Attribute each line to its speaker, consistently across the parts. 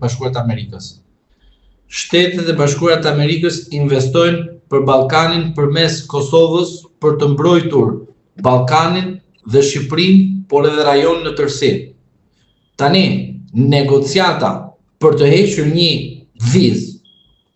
Speaker 1: Bashkuara të Amerikës. Shtetet e Bashkuara të Amerikës investojnë për Ballkanin përmes Kosovës për të mbrojtur Ballkanin dhe Shqipërinë, por edhe rajonin në tërësi. Tani, negociata për të hequr një vizë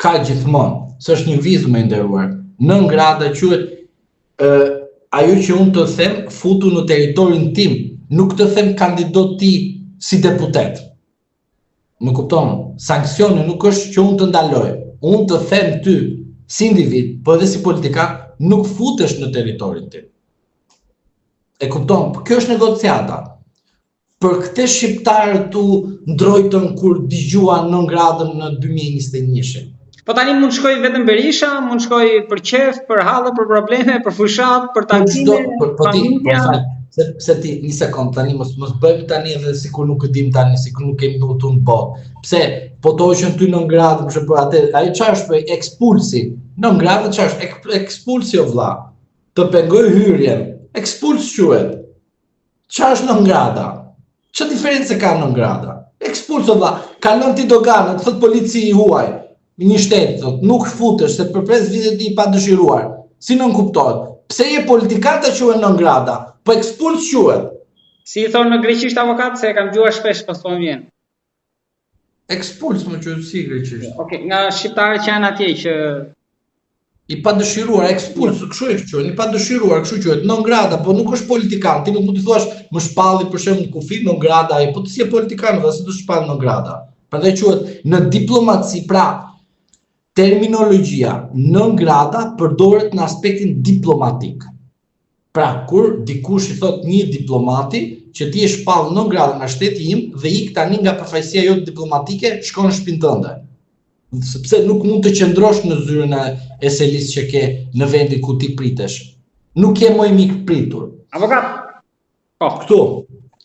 Speaker 1: ka gjithmonë, s'është një vizë më nderuar. 9 grada quhet ajo që unë të them futu në territorin tim, nuk të them kandidat ti si deputet. Më kupton? Sanksioni nuk është që unë të ndaloj. Unë të them ty si individ, po edhe si politikan, nuk futesh në territorin tim. E kupton? Kjo është negociata. Për këtë shqiptarë tu ndrojtën kur digjuan 9 gradën në 2021.
Speaker 2: Po tani mund shkoj vetëm Berisha, mund shkoj për qef, për hallë, për probleme, për fushat, për takime, familja.
Speaker 1: Se ti, një sekond, tani mos bëjmë tani edhe sikur nuk e dim tani, sikur nuk kemi ndodhur në botë. Pse? Po to që ty 9 gradë, për shembull, atë ai çfarë është ekspulsi? 9 gradë çfarë është? Ekspulsi o vlla. Të pengoj hyrjen. Ekspuls quhet. Çfarë është 9 grada? Çfarë diferencë ka 9 grada? Ekspuls o vlla. Kalon ti doganën, thot polici i huaj. Një shtet, thot, nuk futesh se përpres vitet i pa dëshiruar. Si nuk kuptohet? Pse je politikanta quhen 9 grada? Po ekspuls quhet.
Speaker 2: Si i thonë në greqisht avokat, se e kam dëgjuar shpesh, po s'po më vjen.
Speaker 1: Ekspuls më quhet si greqisht.
Speaker 2: Okej, nga shqiptarët që janë atje që
Speaker 1: i pa dëshiruar, ekspuls, kështu e quhen, i pa dëshiruar, kështu quhet 9 grada, po nuk është politikan. Ti nuk mund të thuash më shpalli për shembull kufi 9 grada, po ti si je politikan, dhe se do shpall 9 grada. Prandaj quhet në diplomaci, pra terminologjia 9 grada përdoret në aspektin diplomatik. Pra, kur dikush i thot një diplomati që ti e shpall 9 grada nga shteti im dhe ik tani nga përfaqësia jote diplomatike, shkon në shtëpinë tënde. Sepse nuk mund të qëndrosh në zyrën e selis që ke në vendin ku ti pritesh. Nuk je më i mik pritur.
Speaker 2: Avokat. Po,
Speaker 1: këtu.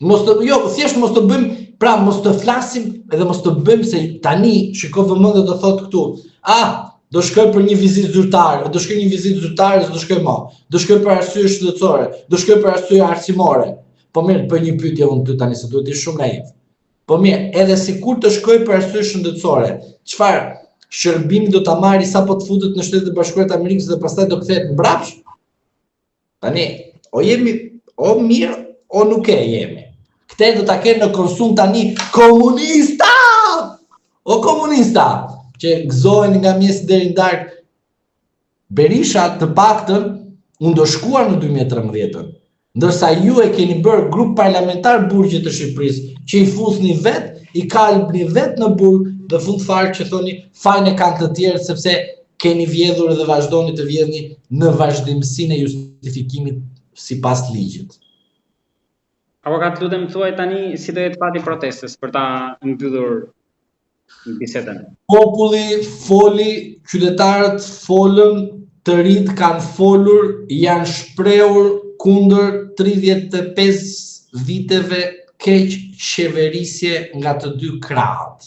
Speaker 1: Thjesht mos të bëjmë, pra mos të flasim edhe mos të bëjmë se tani shiko vëmendje do thot këtu. Do shkoj për një vizitë zyrtare, do shkoj një vizitë zyrtare, do shkoj më. Do shkoj për arsye shëndetësore, do shkoj për arsye arsimore. Po mirë, për një pyetje unë ty tani se duhet të shumë naiv. Po mirë, edhe sikur të shkoj për arsye shëndetësore, çfarë shërbimi do ta marri sapo të futet në Shtetet e Bashkuara të Amerikës dhe pastaj do kthehet mbrapsht? Tani, o jemi o mirë o nuk e jemi. Këtë do ta kenë në konsum tani komunista! O komunista! Që gëzohen nga mjesi deri në darkë. Berisha të paktën unë do shkuar në 2013, ndërsa ju e keni bërë grup parlamentar burgje të Shqipërisë që i fusni vet, i kalbni vet në burg dhe fund fare që thoni fajin e kanë të tjerë sepse keni vjedhur dhe vazhdoni të vjedhni në vazhdimsinë e justifikimit sipas ligjit.
Speaker 2: Avokat, lutem thuaj tani si do jetë fati protestës për ta mbyllur bisedën.
Speaker 1: Populli foli, qytetarët folën, të rinjt kanë folur, janë shprehur kundër 35 viteve keq qeverisje nga të dy krahët.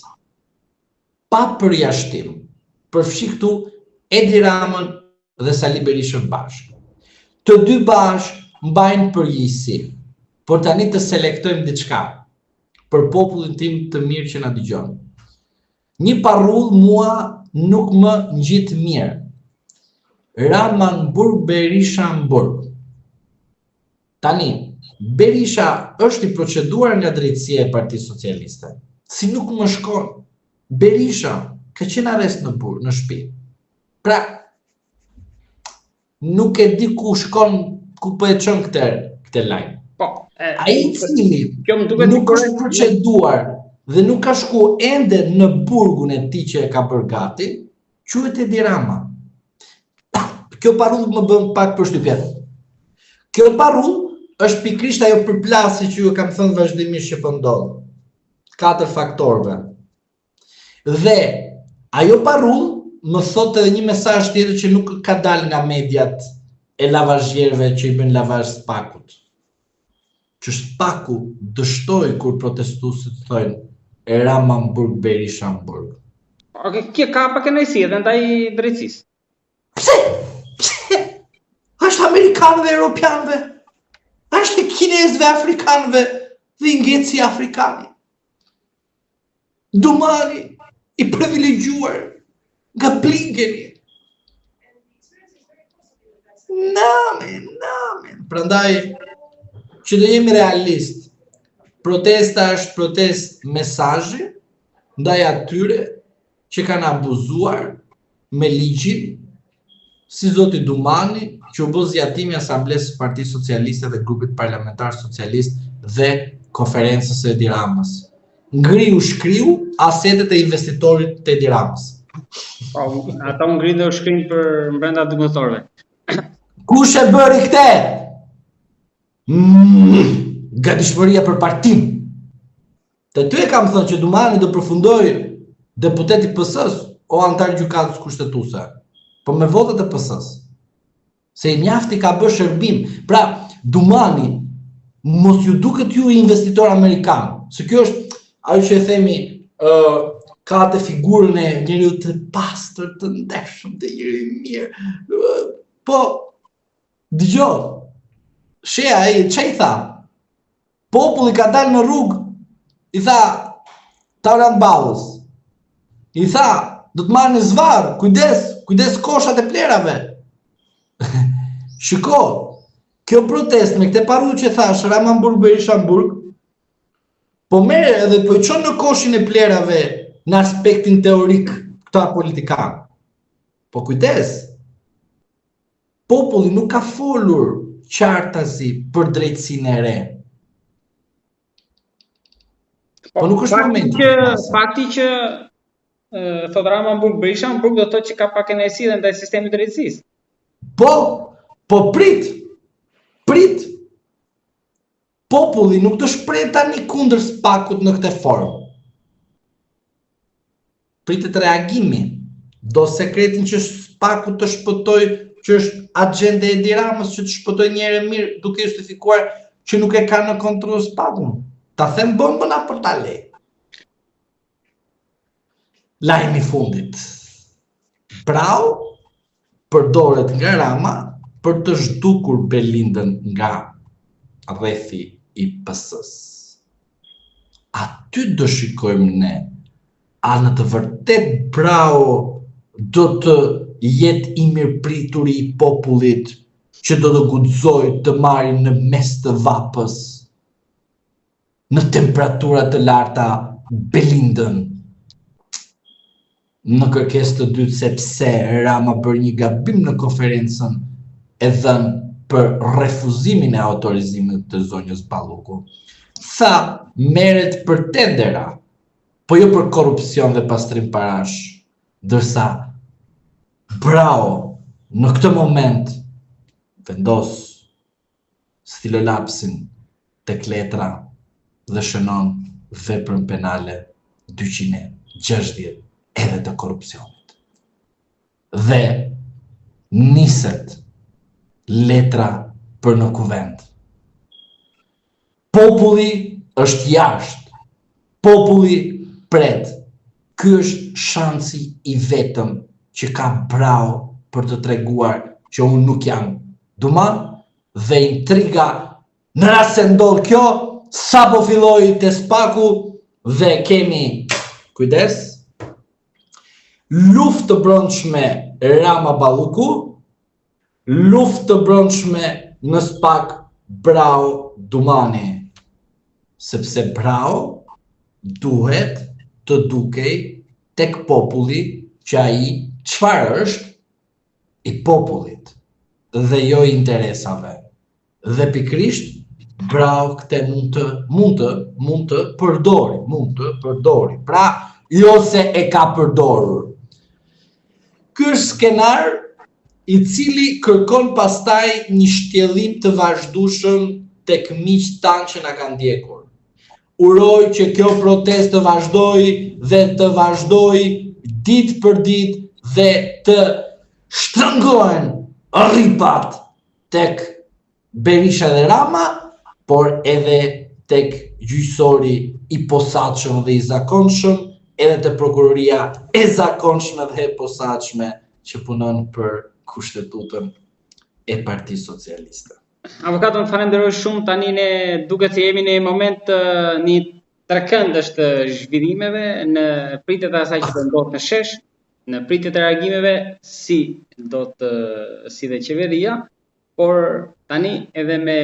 Speaker 1: Pa përjashtim, përfshi këtu Edi Ramën dhe Sali Berishën bashkë. Të dy bashkë mbajnë përgjegjësi, por tani të selektojmë diçka për popullin tim të mirë që na dëgjon. Një parrull mua nuk më ngjit mirë. Rama në burg, Berisha në burg. Tani, Berisha është i proceduar nga drejtësia e Partisë Socialiste. Si nuk më shkon, Berisha ka qenë arrest në burg, në shtëpi. Pra, nuk e di ku shkon, ku po e çon këtë lajm.
Speaker 2: Po,
Speaker 1: ai cili nuk është proceduar dhe nuk ka shku ende në burgun e tij që e ka bërë gati, quhet Edi Rama. Kjo parrull më bën pak përshtypje. Kjo parrull është pikrisht ajo përplasje që ju kam thënë vazhdimisht që po ndodh. 4 faktorëve. Dhe ajo parrull më thot edhe një mesazh tjetër që nuk ka dalë nga mediat e lavazhjerëve që i bën lavazh Spakut. Që Spaku dështoi kur protestuesit thonë Rama në burg, Berisha në burg.
Speaker 2: Kjo ka pak e nëjsi edhe ndaj drejtësisë.
Speaker 1: Pse? Është Amerikanëve, Europianëve, është kinezëve, Afrikanëve dhe i ngeci Afrikani. Dumani i privilegjuar nga Blinkeni. Namen. Prandaj, që të jemi realist, protesta është protest mesazhi ndaj atyre që kanë abuzuar me ligjin, si zoti Dumani, që u bë zgjatimi i Asamblesë së Partisë Socialiste dhe Grupit Parlamentar Socialist dhe Konferencës së Edi Ramës. Shkriu asetet e investitorit të Edi Ramës.
Speaker 2: Po, ata u ngrinë dhe u shkrinë për brenda dëmëtorëve.
Speaker 1: Kush e bëri këtë? Gatishmëria për partim. Të ty e kam thënë që Dumani do përfundoj deputeti PS-s o antar gjykatës kushtetuese, po me votat e PS-s. Se i mjafti ka bërë shërbim. Pra, Dumani mos ju duket ju investitor amerikan. Se kjo është ajo që e themi ka të figurën e njeriu të pastër, të ndershëm, të njëri mirë. Po, dëgjoj. Sheh ai çai tha. Populli ka dalë në rrugë, i tha Tauran Ballës. I tha, do të marrni zvarr, kujdes koshat e plerave. Shiko, kjo protest me këtë paru që thash, Ramanburg-Berisha-Burg, po merre edhe po i çon në koshin e plerave në aspektin teorik këta politikanë. Po kujdes, populli nuk ka folur qartasi për drejtësinë e re. Po nuk është momenti.
Speaker 2: Fakti që thot Ramanburg-Berisha-Burg do të thotë që ka pak kënaqësi ndaj sistemit të drejtësisë.
Speaker 1: Po prit. Populli nuk të shpreh tani kundër Spakut në këtë formë. Pritet reagimi. Do sekretin që Spaku të shpëtoj, që është agenda e Edi Ramës, që të shpëtoj njëre mirë, duke justifikuar që nuk e ka në kontroll Spakun. Ta them bombën apo ta lej. Lajmi i fundit. Brau përdoret nga Rama për të zhdukur Belindën nga rrethi i PS-s. Aty do shikojmë ne, a në të vërtet Brau do të jetë i mirëprituri i popullit që do të guxojë të marrë në mes të vapës, në temperatura të larta Belindën. Në kërkesë të dytë sepse Rama bërë një gabim në konferencën e dhënë për refuzimin e autorizimit të zonjës Balluku. Tha, merret për tendera, po jo për korrupsion dhe pastrim parash, ndërsa Brau në këtë moment vendos stilolapsin tek letra dhe shënon veprën penale 260 edhe të korrupsionit. Dhe niset letra për në kuvent. Populli është jashtë. Populli pret. Ky është shansi i vetëm që ka Brau për të treguar që unë nuk jam Duman dhe intriga në rast se ndodh kjo, sapo filloi te Spaku dhe kemi kujdes. Luftë të brendshme Rama Balluku, luftë të brendshme në Spak Brau Dumani, sepse Brau duhet të dukej tek populli që ai çfarë është i popullit dhe jo i interesave. Dhe pikrisht Brau këtë mund të përdori. Pra, jo se e ka përdorur. Ky është skenar i cili kërkon pastaj një shtjellim të vazhdueshëm tek miqtë tanë që na kanë ndjekur. Uroj që kjo protestë të vazhdojë dhe të vazhdojë ditë për ditë dhe të shtrëngohen rripat tek Berisha dhe Rama, por edhe tek gjyqësori i posaçëm dhe i zakonshëm, edhe të prokuroria e zakonshme dhe e posaçme që punon për kushtetutën e Partisë Socialiste.
Speaker 2: Avokatë, më falenderoj shumë, tani ne duket se jemi në një moment një trekënd është zhvillimeve në pritet e asaj që do ndodh në shesh, në pritet e reagimeve si dhe qeveria, por tani edhe me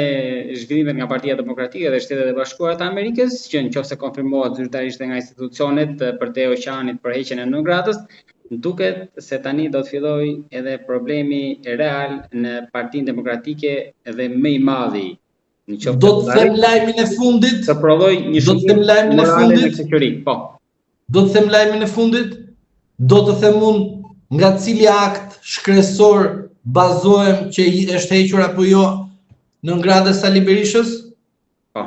Speaker 2: zhvillimet nga Partia Demokratike dhe Shtetet e Bashkuara të Amerikës, që nëse konfirmohet zyrtarisht nga institucionet për te oqeanit për heqjen e nëngratës, duket se tani do të filloj edhe problemi real në Partinë Demokratike dhe më i madhi.
Speaker 1: Do të them lajmin e fundit.
Speaker 2: Të prodhoj një
Speaker 1: shumë morale
Speaker 2: në shoqëri. Po.
Speaker 1: Do të them lajmin e fundit. Do të them unë nga cili akt shkresor bazohem që është hequr apo jo nëngratën e Sali Berishës?
Speaker 2: Po.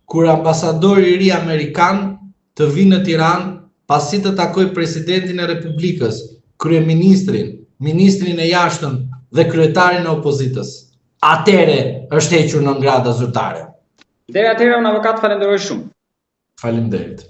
Speaker 1: Kur ambasadori i ri amerikan të vinë në Tiranë pasi të takoj presidentin e Republikës, kryeministrin, ministrin e jashtëm dhe kryetarin e opozitës. Atere është hequr nëngrata zyrtare.
Speaker 2: Deri atëherë, unë avokat, falenderoj shumë.
Speaker 1: Faleminderit.